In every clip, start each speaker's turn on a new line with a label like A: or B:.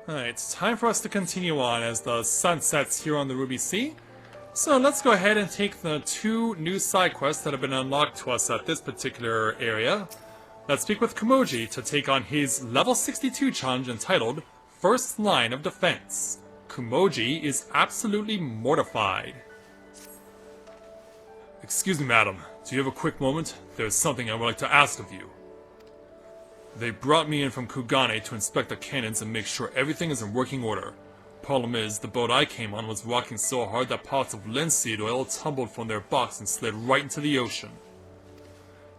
A: Alright, it's time for us to continue on as the sun sets here on the Ruby Sea. So let's go ahead and take the 2 new side quests that have been unlocked to us at this particular area. Let's speak with Kumoji to take on his level 62 challenge entitled First Line of Defense. Kumoji is absolutely mortified. Excuse me, madam. Do you have a quick moment? There is something I would like to ask of you. They brought me in from Kugane to inspect the cannons and make sure everything is in working order. Problem is, the boat I came on was rocking so hard that pots of linseed oil tumbled from their box and slid right into the ocean.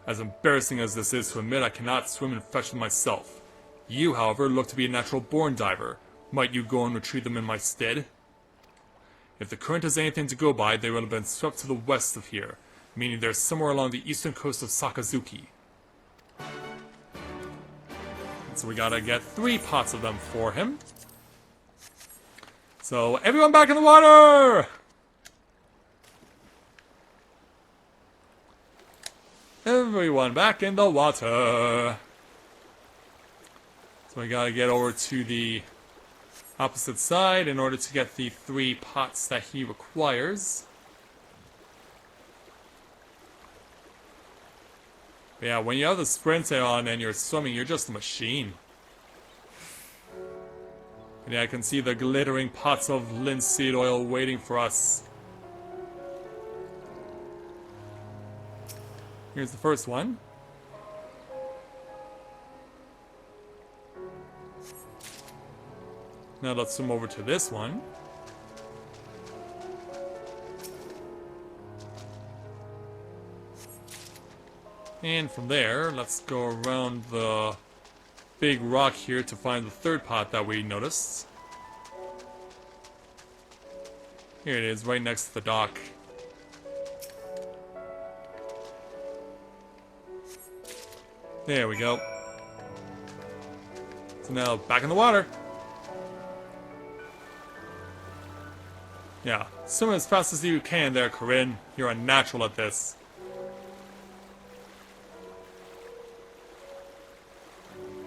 A: As embarrassing as this is to admit, I cannot swim and fetch them myself. You, however, look to be a natural-born diver. Might you go and retrieve them in my stead? If the current is anything to go by, they would have been swept to the west of here, meaning they're somewhere along the eastern coast of Sakazuki. So we gotta get 3 pots of them for him. So, everyone back in the water! Everyone back in the water! So we gotta get over to the opposite side in order to get the 3 pots that he requires. But yeah, when you have the sprint on and you're swimming, you're just a machine. And yeah, I can see the glittering pots of linseed oil waiting for us. Here's the first one. Now let's swim over to this one. And from there, let's go around the big rock here to find the 3rd pot that we noticed. Here it is, right next to the dock. There we go. So now, back in the water. Yeah, swim as fast as you can there, Corinne. You're a natural at this.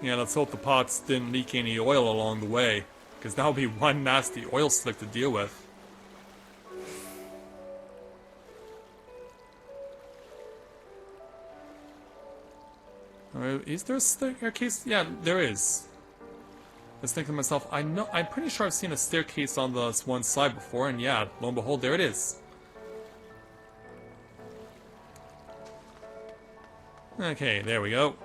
A: Yeah, let's hope the pots didn't leak any oil along the way, because that would be one nasty oil slick to deal with. Alright, is there a staircase? Yeah, there is. I was thinking to myself, I'm pretty sure I've seen a staircase on this one side before, and yeah, lo and behold, there it is. Okay, there we go.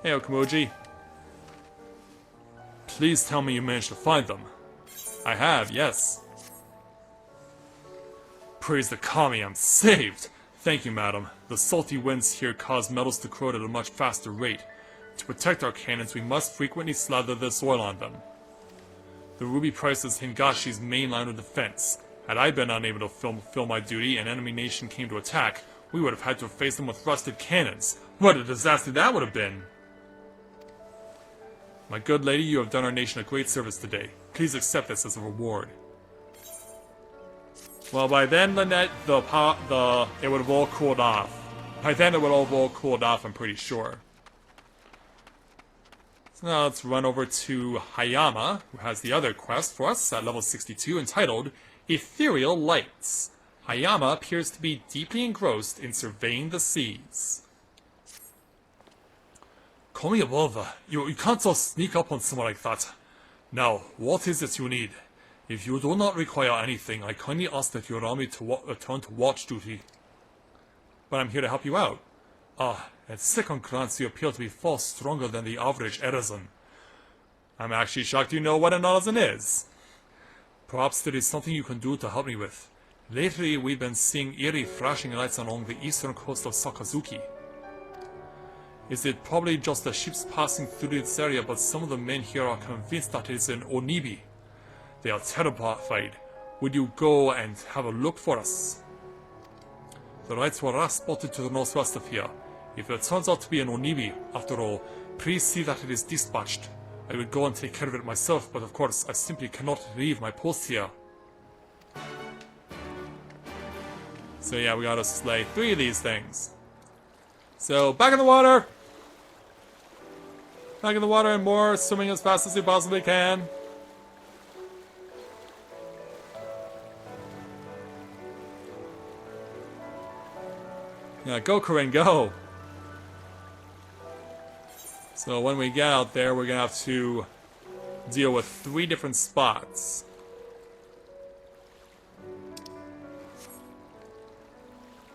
A: Hey, Okumoji. Please tell me you managed to find them. I have, yes. Praise the Kami, I'm saved! Thank you, madam. The salty winds here cause metals to corrode at a much faster rate. To protect our cannons, we must frequently slather this oil on them. The ruby price is Hingashi's main line of defense. Had I been unable to fulfill my duty and enemy nation came to attack, we would have had to face them with rusted cannons. What a disaster that would have been! My good lady, you have done our nation a great service today. Please accept this as a reward. Well, by then, Lynette, it would have all cooled off. By then, it would have all cooled off, I'm pretty sure. So now let's run over to Hayama, who has the other quest for us at level 62, entitled Ethereal Lights. Hayama appears to be deeply engrossed in surveying the seas. Call me above. You can't just sneak up on someone like that. Now, what is it you need? If you do not require anything, I kindly ask that you allow me to return to watch duty. But I'm here to help you out. At second glance, you appear to be far stronger than the average Erazan. I'm actually shocked you know what an Erazan is. Perhaps there is something you can do to help me with. Lately, we've been seeing eerie flashing lights along the eastern coast of Sakazuki. Is it probably just the ships passing through this area, but some of the men here are convinced that it is an Onibi. They are terrified. Would you go and have a look for us? The lights were last spotted to the northwest of here. If it turns out to be an Onibi, after all, please see that it is dispatched. I would go and take care of it myself, but of course, I simply cannot leave my post here. So yeah, we gotta slay 3 of these things. So, back in the water! Back in the water and more, swimming as fast as you possibly can. Yeah, go Corinne, go! So when we get out there, we're gonna have to deal with 3 different spots.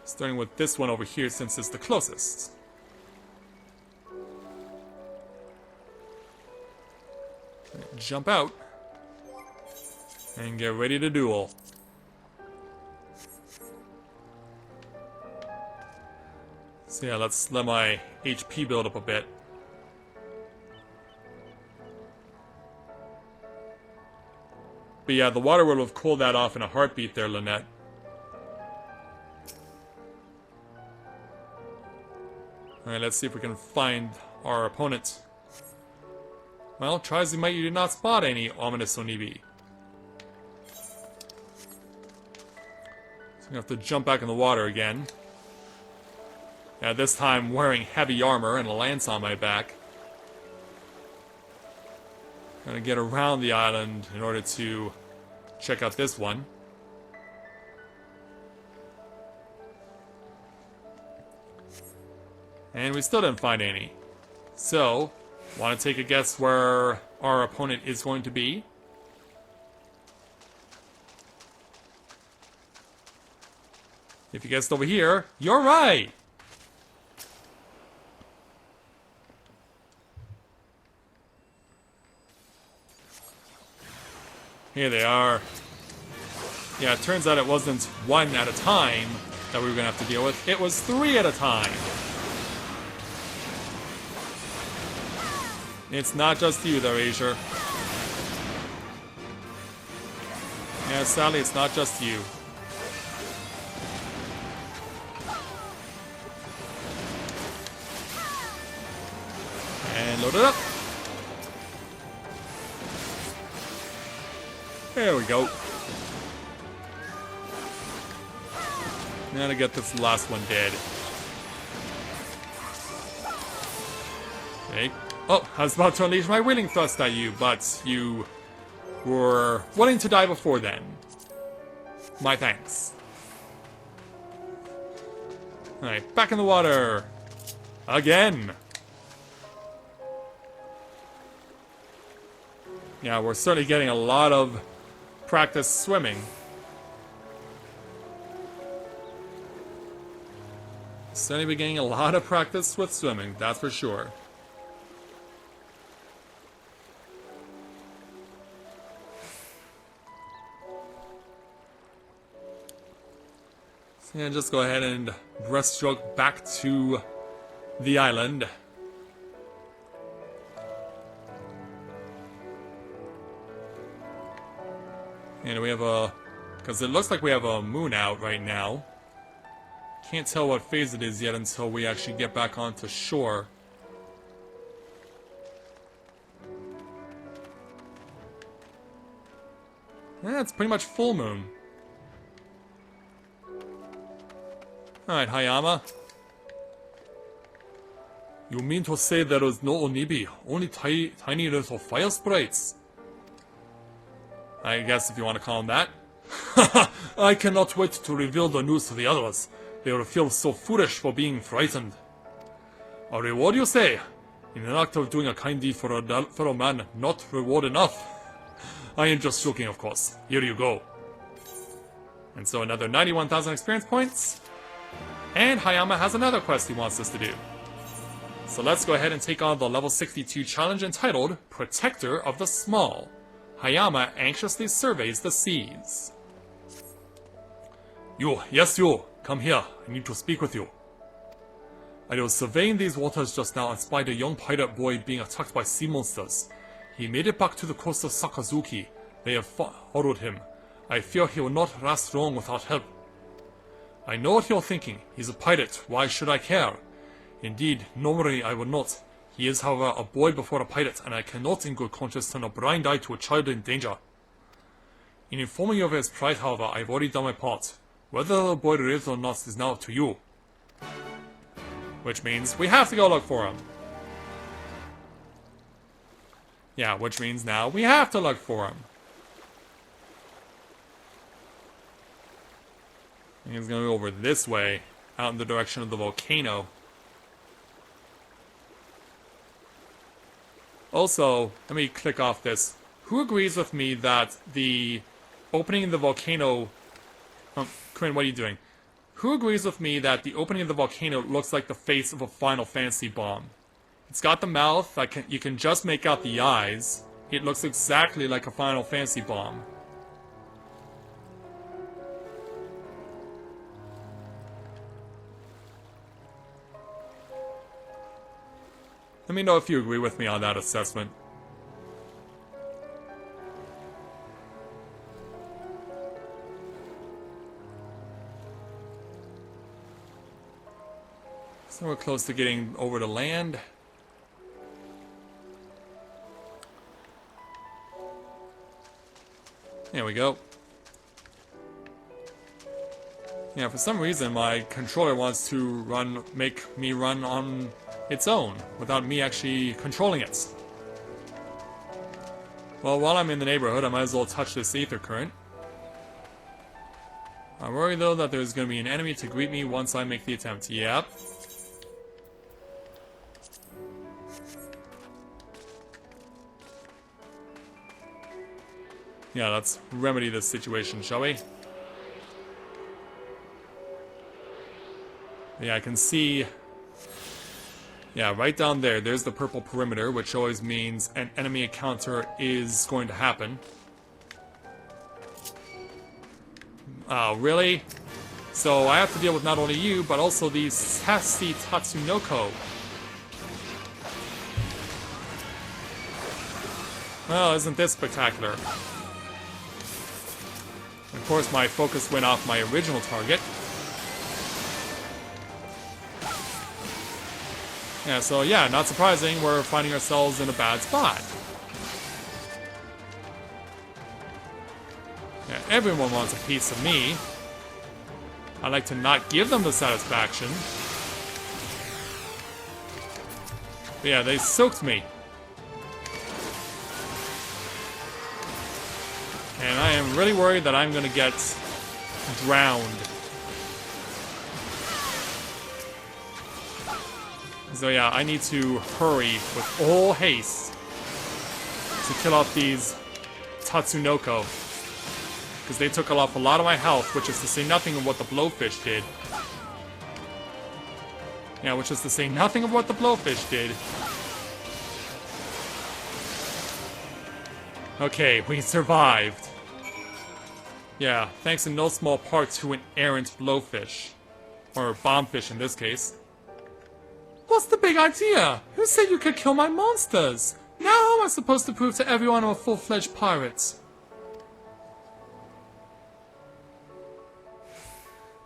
A: Starting with this one over here since it's the closest. Jump out. And get ready to duel. So yeah, let's let my HP build up a bit. But yeah, the water would have cooled that off in a heartbeat there, Lynette. Alright, let's see if we can find our opponent. Well, try as you might, you did not spot any ominous Onibi. So we have to jump back in the water again. Yeah, this time wearing heavy armor and a lance on my back. Gonna get around the island in order to check out this one. And we still didn't find any. So, want to take a guess where our opponent is going to be? If you guessed over here, you're right! Here they are. Yeah, it turns out it wasn't 1 at a time that we were going to have to deal with. It was 3 at a time. It's not just you there, Azure. Yeah, sadly, it's not just you. And load it up. There we go. Now to get this last one dead. Okay. Oh, I was about to unleash my willing thrust at you, but you were willing to die before then. My thanks. Alright, back in the water. Again. Yeah, we're certainly getting a lot of practice swimming. Certainly been getting a lot of practice with swimming, that's for sure. So yeah, just go ahead and breaststroke back to the island. And we have a... because it looks like we have a moon out right now. Can't tell what phase it is yet until we actually get back onto shore. Yeah, it's pretty much full moon. Alright, Hayama. You mean to say there is no Onibi, only tiny little fire sprites? I guess if you want to call them that. I cannot wait to reveal the news to the others. They will feel so foolish for being frightened. A reward, you say? In an act of doing a kind deed for a fellow man, not reward enough? I am just joking, of course. Here you go. And so another 91,000 experience points. And Hayama has another quest he wants us to do. So let's go ahead and take on the level 62 challenge entitled Protector of the Small. Hayama anxiously surveys the seas. You, yes you, come here. I need to speak with you. I was surveying these waters just now and spied a young pirate boy being attacked by sea monsters. He made it back to the coast of Sakazuki. They have followed him. I fear he will not last long without help. I know what you're thinking. He's a pirate. Why should I care? Indeed, normally I would not. He is, however, a boy before a pirate, and I cannot in good conscience turn a blind eye to a child in danger. In informing you of his plight, however, I have already done my part. Whether the boy lives or not is now up to you. Which means we have to go look for him. Yeah, which means now we have to look for him. He's gonna go over this way, out in the direction of the volcano. Also, let me click off this. Who agrees with me that the opening of the volcano... Corinne, what are you doing? Who agrees with me that the opening of the volcano looks like the face of a Final Fantasy bomb? It's got the mouth, you can just make out the eyes. It looks exactly like a Final Fantasy bomb. Let me know if you agree with me on that assessment. So we're close to getting over to land. There we go. Yeah, for some reason my controller wants to make me run on its own, without me actually controlling it. Well, while I'm in the neighborhood, I might as well touch this ether current. I worry though that there's going to be an enemy to greet me once I make the attempt. Yep. Yeah, let's remedy this situation, shall we? Yeah, I can see... Yeah, right down there, there's the purple perimeter, which always means an enemy encounter is going to happen. Oh, really? So I have to deal with not only you, but also these sassy Tatsunoko. Well, isn't this spectacular? Of course, my focus went off my original target. Yeah, so yeah, not surprising, we're finding ourselves in a bad spot. Yeah, everyone wants a piece of me. I like to not give them the satisfaction. But yeah, they soaked me. And I am really worried that I'm gonna get drowned. So yeah, I need to hurry with all haste to kill off these Tatsunoko. Because they took off a lot of my health, which is to say nothing of what the blowfish did. Yeah, which is to say nothing of what the blowfish did. Okay, we survived. Yeah, thanks in no small part to an errant blowfish. Or bombfish in this case. What's the big idea? Who said you could kill my monsters? Now how am I supposed to prove to everyone I'm a full-fledged pirate?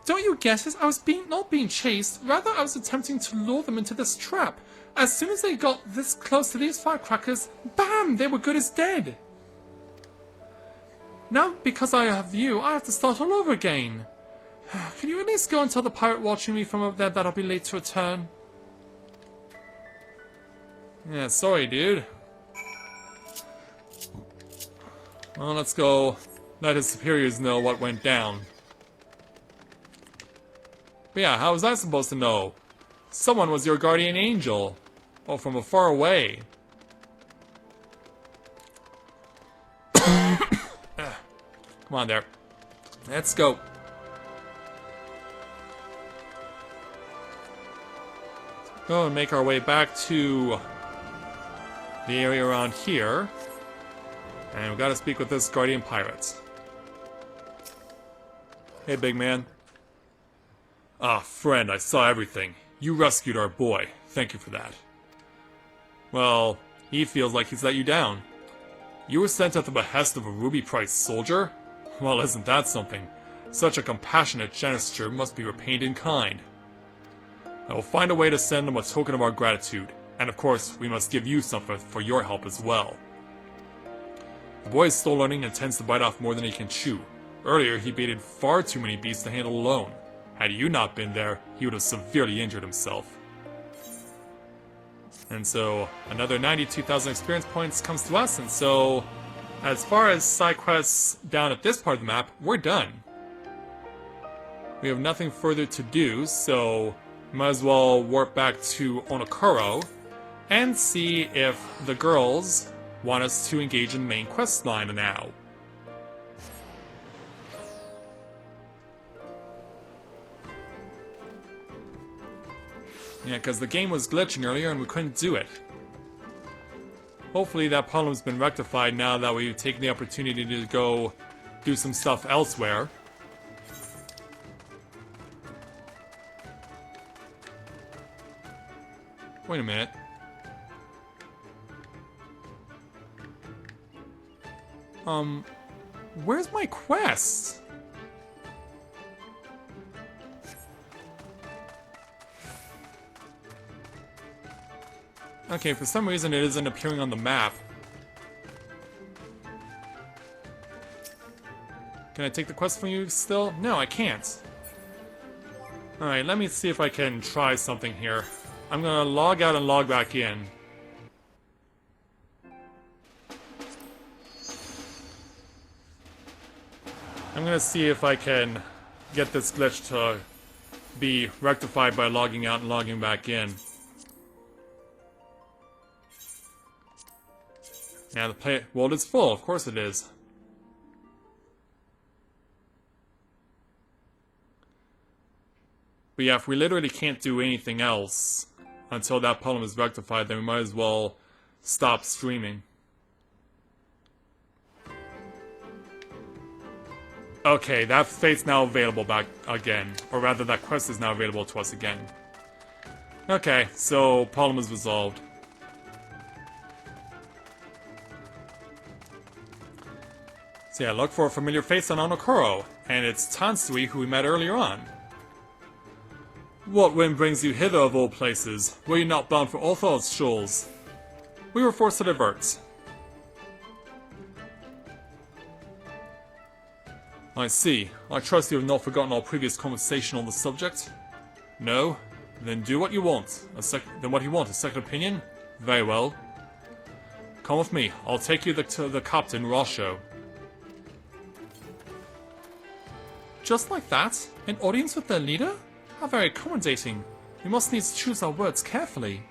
A: Don't you get it? I was not being chased. Rather, I was attempting to lure them into this trap. As soon as they got this close to these firecrackers, bam! They were good as dead. Now, because I have you, I have to start all over again. Can you at least go and tell the pirate watching me from up there that I'll be late to return? Yeah, sorry, dude. Well, let's go let his superiors know what went down. But yeah, how was I supposed to know? Someone was your guardian angel. Oh, from afar away. Come on there. Let's go. Go and make our way back to the area around here. And we've got to speak with this guardian pirate. Hey, big man. Ah, friend, I saw everything. You rescued our boy. Thank you for that. Well, he feels like he's let you down. You were sent at the behest of a ruby-priced soldier? Well, isn't that something? Such a compassionate gesture must be repaid in kind. I will find a way to send him a token of our gratitude, and of course, we must give you something for your help as well. The boy is still learning and tends to bite off more than he can chew. Earlier, he baited far too many beasts to handle alone. Had you not been there, he would have severely injured himself. And so another 92,000 experience points comes to us, and so as far as side quests down at this part of the map, we're done. We have nothing further to do, so might as well warp back to Onokoro and see if the girls want us to engage in the main quest line now. Yeah, because the game was glitching earlier and we couldn't do it. Hopefully that problem's been rectified now that we've taken the opportunity to go do some stuff elsewhere. Wait a minute. Where's my quest? Okay, for some reason it isn't appearing on the map. Can I take the quest from you still? No, I can't. Alright, let me see if I can try something here. I'm gonna log out and log back in. I'm gonna see if I can get this glitch to be rectified by logging out and logging back in. Now the play world is full, of course it is. But yeah, if we literally can't do anything else until that problem is rectified, then we might as well stop streaming. Okay, that fate's now available back again. Or rather, that quest is now available to us again. Okay, so problem is resolved. So yeah, look for a familiar face on Onokoro, and it's Tansui who we met earlier on. What wind brings you hither of all places? Were you not bound for Orthod's shores? We were forced to divert. I see. I trust you have not forgotten our previous conversation on the subject. No? Then do what you want. Then what do you want? A second opinion? Very well. Come with me. I'll take you to the captain, Rasho. Just like that? An audience with their leader? How very accommodating. We must needs choose our words carefully.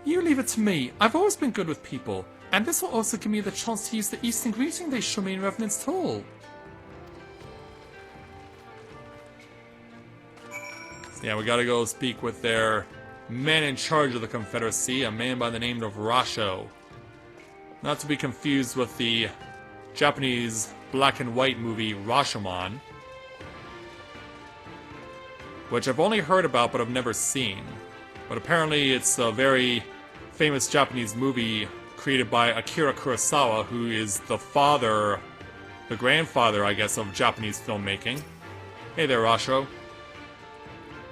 A: You leave it to me. I've always been good with people, and this will also give me the chance to use the Eastern greeting they show me in Revenant's Hall. So yeah, we gotta go speak with their man in charge of the Confederacy, a man by the name of Rasho. Not to be confused with the Japanese black and white movie Rashomon, which I've only heard about but I've never seen. But apparently it's a very famous Japanese movie created by Akira Kurosawa, who is the father, the grandfather, I guess, of Japanese filmmaking. Hey there, Rasho.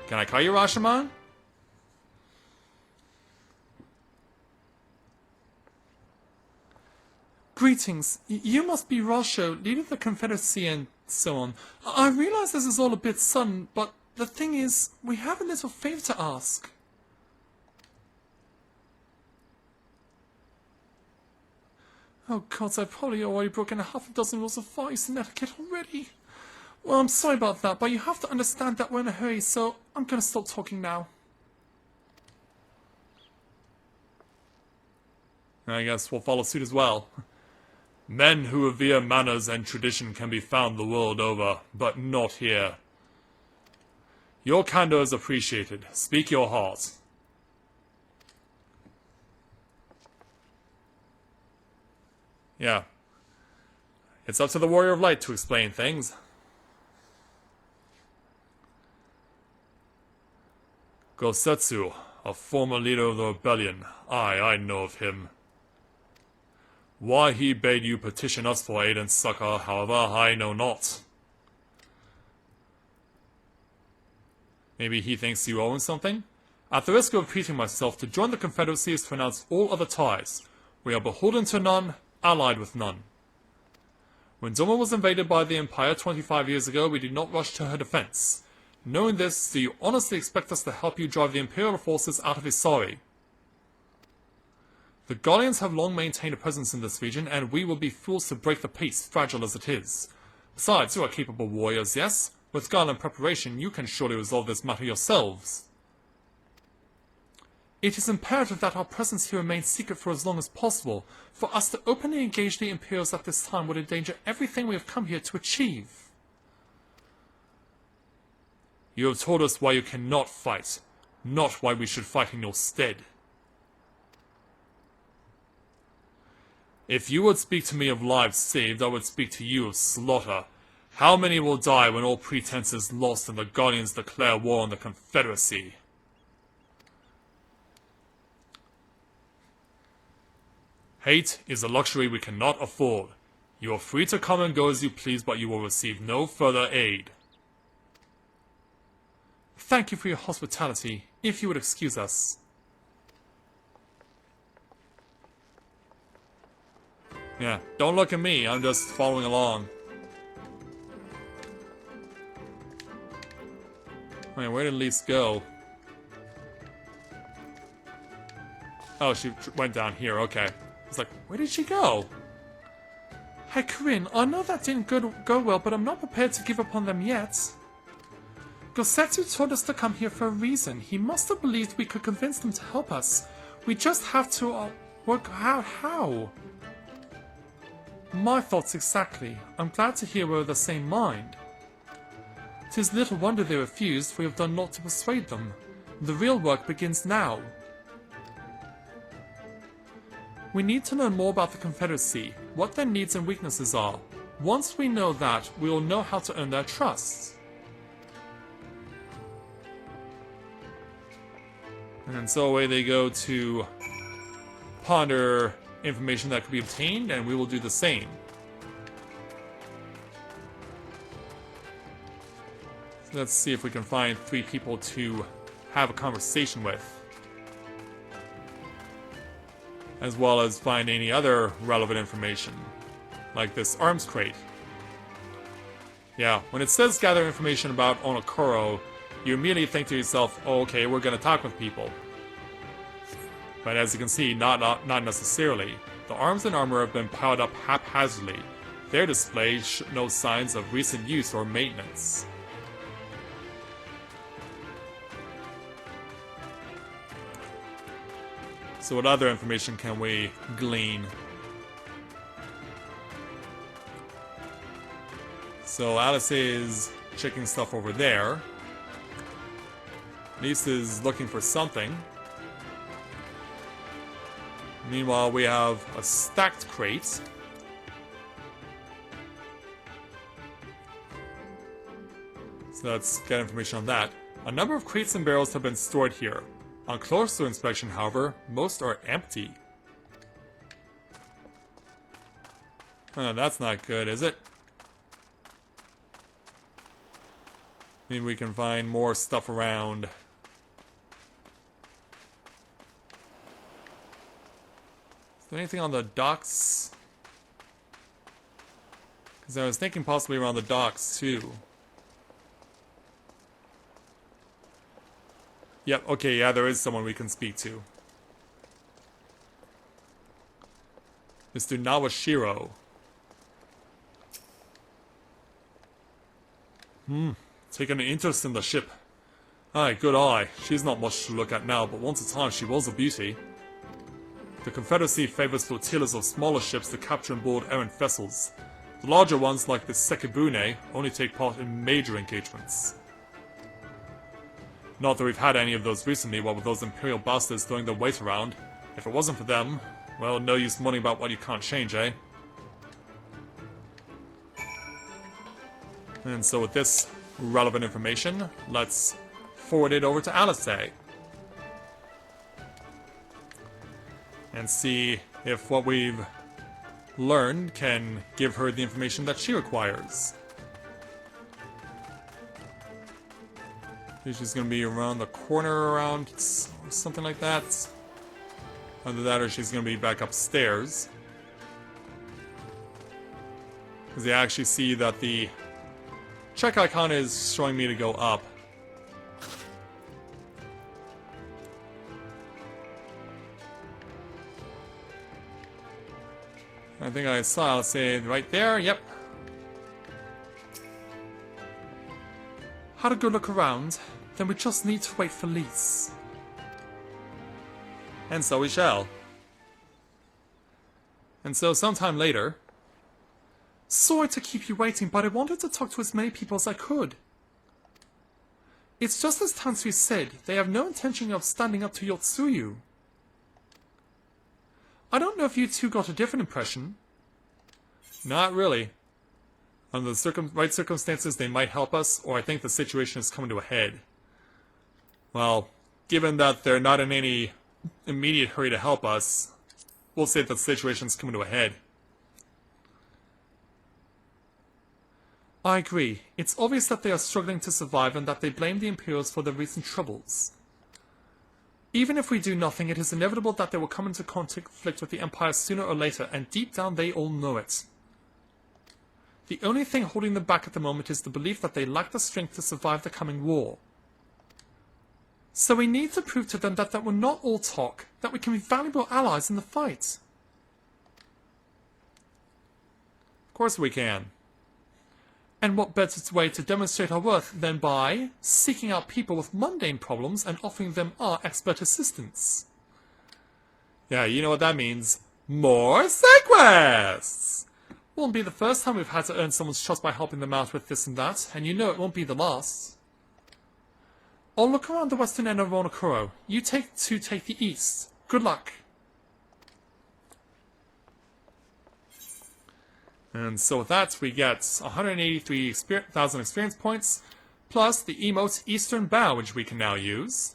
A: Can I call you Rashomon? Greetings. You must be Rasho, leader of the Confederacy and so on. I realize this is all a bit sudden, but the thing is, we have a little favor to ask. Oh god, I've probably already broken half a dozen rules of far eastern etiquette already. Well, I'm sorry about that, but you have to understand that we're in a hurry, so I'm gonna stop talking now. I guess we'll follow suit as well. Men who revere manners and tradition can be found the world over, but not here. Your candor is appreciated. Speak your heart. Yeah. It's up to the Warrior of Light to explain things. Gosetsu, a former leader of the rebellion. I know of him. Why he bade you petition us for aid and succor, however, I know not. Maybe he thinks you owe him something? At the risk of repeating myself, to join the Confederacy is to renounce all other ties. We are beholden to none, allied with none. When Doma was invaded by the Empire 25 years ago, we did not rush to her defense. Knowing this, do you honestly expect us to help you drive the Imperial forces out of Isari? The Guardians have long maintained a presence in this region, and we will be fools to break the peace, fragile as it is. Besides, you are capable warriors, yes? With guile and preparation, you can surely resolve this matter yourselves. It is imperative that our presence here remain secret for as long as possible. For us to openly engage the Imperials at this time would endanger everything we have come here to achieve. You have told us why you cannot fight, not why we should fight in your stead. If you would speak to me of lives saved, I would speak to you of slaughter. How many will die when all pretense is lost and the Guardians declare war on the Confederacy? Hate is a luxury we cannot afford. You are free to come and go as you please, but you will receive no further aid. Thank you for your hospitality, if you would excuse us. Yeah, don't look at me, I'm just following along. Wait, where did Lyse go? Oh, she went down here, okay. It's like, where did she go? Hey, Corinne, I know that didn't go well, but I'm not prepared to give up on them yet. Gossetsu told us to come here for a reason. He must have believed we could convince them to help us. We just have to work out how. My thoughts exactly. I'm glad to hear we're of the same mind. 'Tis little wonder they refused, for we have done naught to persuade them. The real work begins now. We need to learn more about the Confederacy, what their needs and weaknesses are. Once we know that, we will know how to earn their trust. And so away they go to ponder information that could be obtained, and we will do the same. So let's see if we can find 3 people to have a conversation with, as well as find any other relevant information, like this arms crate. Yeah, when it says gather information about Onokoro, you immediately think to yourself, oh, okay, we're gonna talk with people. But as you can see, not necessarily. The arms and armor have been piled up haphazardly. Their display shows no signs of recent use or maintenance. So what other information can we glean? So Alice is checking stuff over there. Lyse is looking for something. Meanwhile, we have a stacked crate. So let's get information on that. A number of crates and barrels have been stored here. On closer inspection, however, most are empty. That's not good, is it? Maybe we can find more stuff around. Is there anything on the docks? Because I was thinking possibly around the docks, too. Yep, okay, yeah, there is someone we can speak to. Mr. Nawashiro. Taking an interest in the ship. Aye, good eye. She's not much to look at now, but once a time she was a beauty. The Confederacy favors flotillas of smaller ships to capture and board errant vessels. The larger ones, like the Sekibune, only take part in major engagements. Not that we've had any of those recently, what with those Imperial bastards throwing their weight around. If it wasn't for them, well, no use moaning about what you can't change, eh? And so with this relevant information, let's forward it over to Alice. And see if what we've learned can give her the information that she requires. She's going to be around the corner, around something like that. Either that or she's going to be back upstairs. Because you actually see that the check icon is showing me to go up. I think I saw, I'll say right there, yep. Had a good look around, then we just need to wait for Lyse. And so we shall. And so sometime later... Sorry to keep you waiting, but I wanted to talk to as many people as I could. It's just as Tansui said, they have no intention of standing up to Yotsuyu. I don't know if you two got a different impression. Not really. Under the right circumstances, they might help us, or I think the situation is coming to a head. Well, given that they're not in any immediate hurry to help us, we'll say that the situation's coming to a head. I agree. It's obvious that they are struggling to survive and that they blame the Imperials for their recent troubles. Even if we do nothing, it is inevitable that they will come into conflict with the Empire sooner or later, and deep down they all know it. The only thing holding them back at the moment is the belief that they lack the strength to survive the coming war. So we need to prove to them that we're not all talk, that we can be valuable allies in the fight. Of course we can. And what better way to demonstrate our worth than by seeking out people with mundane problems and offering them our expert assistance? Yeah, you know what that means. More side quests! Won't be the first time we've had to earn someone's trust by helping them out with this and that, and you know it won't be the last. I'll look around the western end of Onokuro. You take the east. Good luck. And so with that, we get 183,000 experience points, plus the emote Eastern Bow, which we can now use,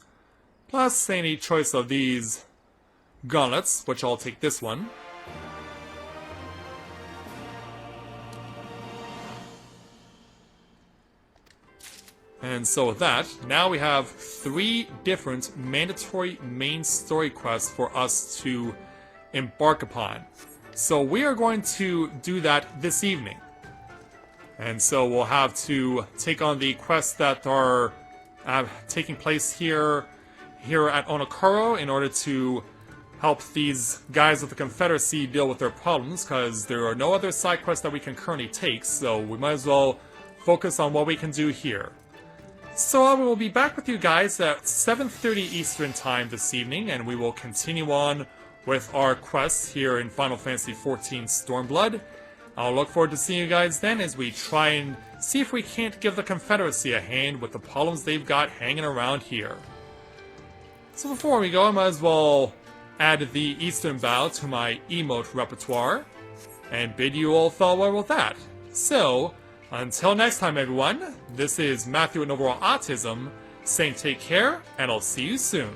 A: plus any choice of these gauntlets, which I'll take this one. And so with that, now we have 3 different mandatory main story quests for us to embark upon. So we are going to do that this evening. And so we'll have to take on the quests that are taking place here at Onokuro in order to help these guys with the Confederacy deal with their problems, because there are no other side quests that we can currently take, so we might as well focus on what we can do here. So I will be back with you guys at 7:30 Eastern Time this evening, and we will continue on with our quests here in Final Fantasy XIV Stormblood. I'll look forward to seeing you guys then as we try and see if we can't give the Confederacy a hand with the problems they've got hanging around here. So before we go, I might as well add the Eastern Bow to my emote repertoire and bid you all farewell with that. So, until next time everyone, this is Matthew and Overall Autism saying take care, and I'll see you soon.